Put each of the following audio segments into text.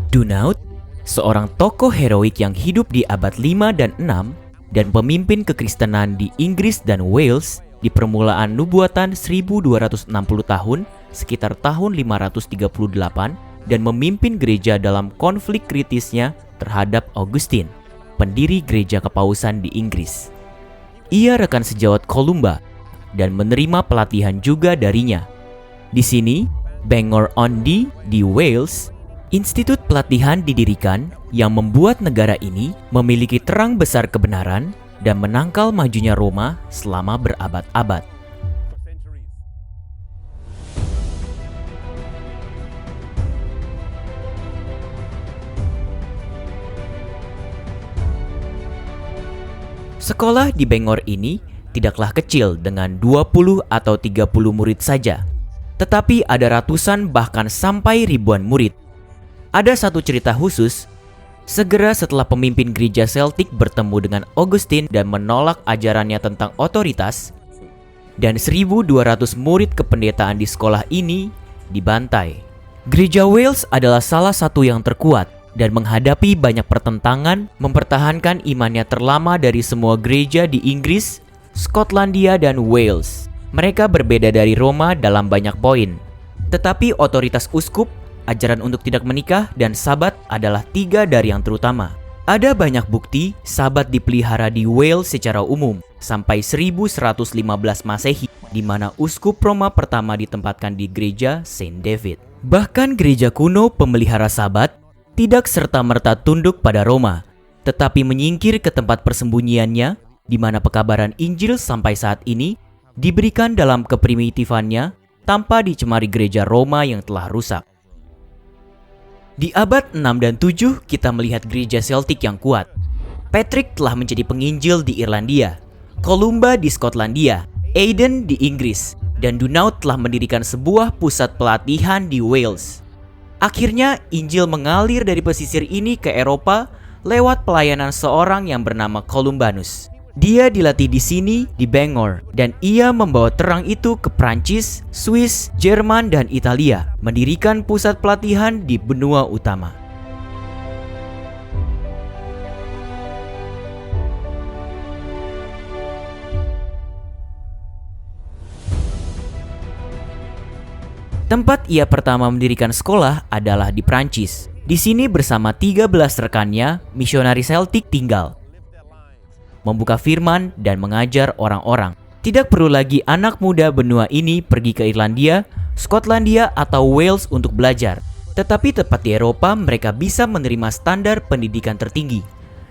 Dunaud, seorang tokoh heroik yang hidup di abad 5 dan 6 dan pemimpin kekristenan di Inggris dan Wales di permulaan nubuatan 1260 tahun sekitar tahun 538 dan memimpin gereja dalam konflik kritisnya terhadap Augustine, pendiri gereja kepausan di Inggris. Ia rekan sejawat Columba dan menerima pelatihan juga darinya. Di sini, Bangor-on-Dee di Wales, institut pelatihan didirikan yang membuat negara ini memiliki terang besar kebenaran dan menangkal majunya Roma selama berabad-abad. Sekolah di Bangor ini tidaklah kecil dengan 20 atau 30 murid saja, tetapi ada ratusan bahkan sampai ribuan murid. Ada satu cerita khusus, segera setelah pemimpin gereja Celtic bertemu dengan Augustine dan menolak ajarannya tentang otoritas, dan 1.200 murid kependetaan di sekolah ini dibantai. Gereja Wales adalah salah satu yang terkuat dan menghadapi banyak pertentangan mempertahankan imannya terlama dari semua gereja di Inggris, Skotlandia, dan Wales. Mereka berbeda dari Roma dalam banyak poin. Tetapi otoritas uskup, ajaran untuk tidak menikah, dan sabat adalah 3 dari yang terutama. Ada banyak bukti sabat dipelihara di Wales secara umum sampai 1115 Masehi, di mana uskup Roma pertama ditempatkan di gereja Saint David. Bahkan gereja kuno pemelihara sabat tidak serta-merta tunduk pada Roma, tetapi menyingkir ke tempat persembunyiannya, di mana pekabaran Injil sampai saat ini diberikan dalam keprimitifannya tanpa dicemari gereja Roma yang telah rusak. Di abad 6 dan 7 kita melihat gereja Celtic yang kuat. Patrick telah menjadi penginjil di Irlandia, Columba di Skotlandia, Aidan di Inggris, dan Dunaud telah mendirikan sebuah pusat pelatihan di Wales. Akhirnya Injil mengalir dari pesisir ini ke Eropa lewat pelayanan seorang yang bernama Columbanus. Dia dilatih di sini di Bangor dan ia membawa terang itu ke Prancis, Swiss, Jerman, dan Italia, mendirikan pusat pelatihan di benua utama. Tempat ia pertama mendirikan sekolah adalah di Prancis. Di sini bersama 13 rekannya, misionari Celtic tinggal, membuka firman dan mengajar orang-orang. Tidak perlu lagi anak muda benua ini pergi ke Irlandia, Skotlandia, atau Wales untuk belajar. Tetapi tepat di Eropa mereka bisa menerima standar pendidikan tertinggi.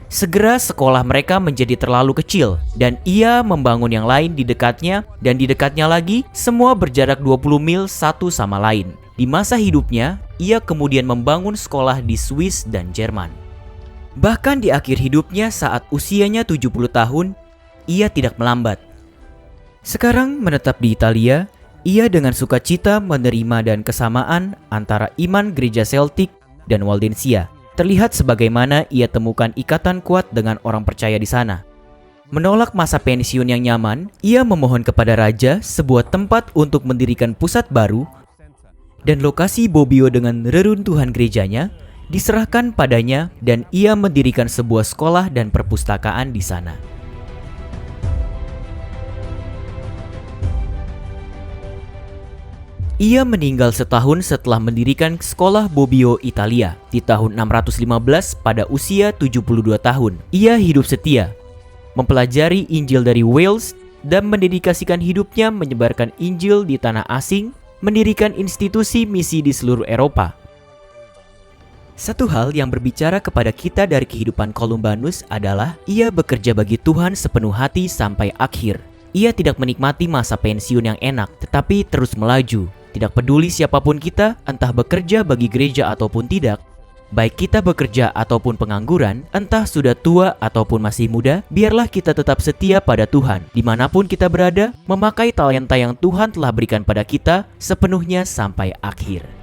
Segera sekolah mereka menjadi terlalu kecil dan ia membangun yang lain di dekatnya dan di dekatnya lagi, semua berjarak 20 mil satu sama lain. Di masa hidupnya, ia kemudian membangun sekolah di Swiss dan Jerman. Bahkan di akhir hidupnya saat usianya 70 tahun, ia tidak melambat. Sekarang menetap di Italia, ia dengan sukacita menerima dan kesamaan antara iman gereja Celtic dan Waldensia. Terlihat sebagaimana ia temukan ikatan kuat dengan orang percaya di sana. Menolak masa pensiun yang nyaman, ia memohon kepada raja sebuah tempat untuk mendirikan pusat baru, dan lokasi Bobbio dengan reruntuhan gerejanya diserahkan padanya dan ia mendirikan sebuah sekolah dan perpustakaan di sana. Ia meninggal setahun setelah mendirikan sekolah Bobbio Italia di tahun 615 pada usia 72 tahun. Ia hidup setia, mempelajari Injil dari Wales dan mendedikasikan hidupnya menyebarkan Injil di tanah asing, mendirikan institusi misi di seluruh Eropa. Satu hal yang berbicara kepada kita dari kehidupan Columbanus adalah ia bekerja bagi Tuhan sepenuh hati sampai akhir. Ia tidak menikmati masa pensiun yang enak, tetapi terus melaju. Tidak peduli siapapun kita, entah bekerja bagi gereja ataupun tidak, baik kita bekerja ataupun pengangguran, entah sudah tua ataupun masih muda, biarlah kita tetap setia pada Tuhan. Dimanapun kita berada, memakai talenta yang Tuhan telah berikan pada kita sepenuhnya sampai akhir.